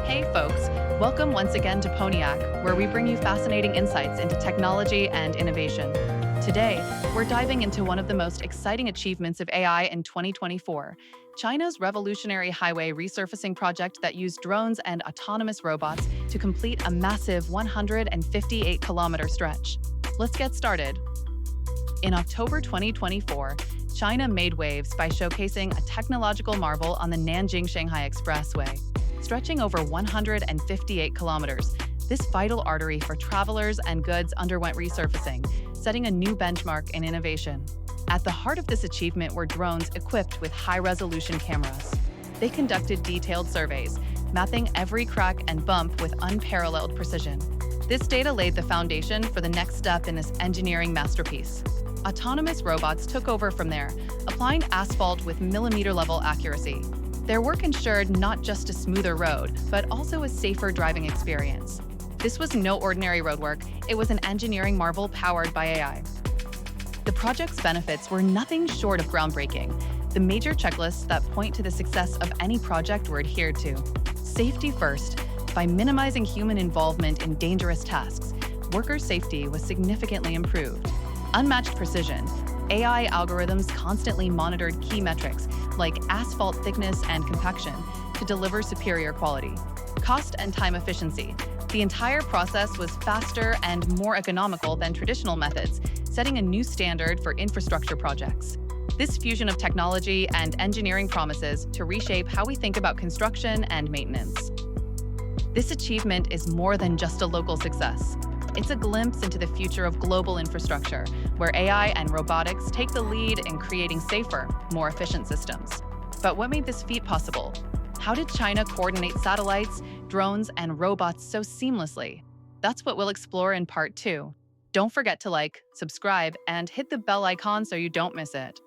Hey folks, welcome once again to Poniac, where we bring you fascinating insights into technology and innovation. Today, we're diving into one of the most exciting achievements of AI in 2024, China's revolutionary highway resurfacing project that used drones and autonomous robots to complete a massive 158-kilometer stretch. Let's get started. In October 2024, China made waves by showcasing a technological marvel on the Nanjing-Shanghai Expressway. Stretching over 158 kilometers, this vital artery for travelers and goods underwent resurfacing, setting a new benchmark in innovation. At the heart of this achievement were drones equipped with high-resolution cameras. They conducted detailed surveys, mapping every crack and bump with unparalleled precision. This data laid the foundation for the next step in this engineering masterpiece. Autonomous robots took over from there, applying asphalt with millimeter-level accuracy. Their work ensured not just a smoother road, but also a safer driving experience. This was no ordinary roadwork, it was an engineering marvel powered by AI. The project's benefits were nothing short of groundbreaking. The major checklists that point to the success of any project were adhered to. Safety first. By minimizing human involvement in dangerous tasks, worker safety was significantly improved. Unmatched precision. AI algorithms constantly monitored key metrics like asphalt thickness and compaction to deliver superior quality. Cost and time efficiency. The entire process was faster and more economical than traditional methods, setting a new standard for infrastructure projects. This fusion of technology and engineering promises to reshape how we think about construction and maintenance. This achievement is more than just a local success. It's a glimpse into the future of global infrastructure, where AI and robotics take the lead in creating safer, more efficient systems. But what made this feat possible? How did China coordinate satellites, drones, and robots so seamlessly? That's what we'll explore in Part 2. Don't forget to like, subscribe, and hit the bell icon so you don't miss it.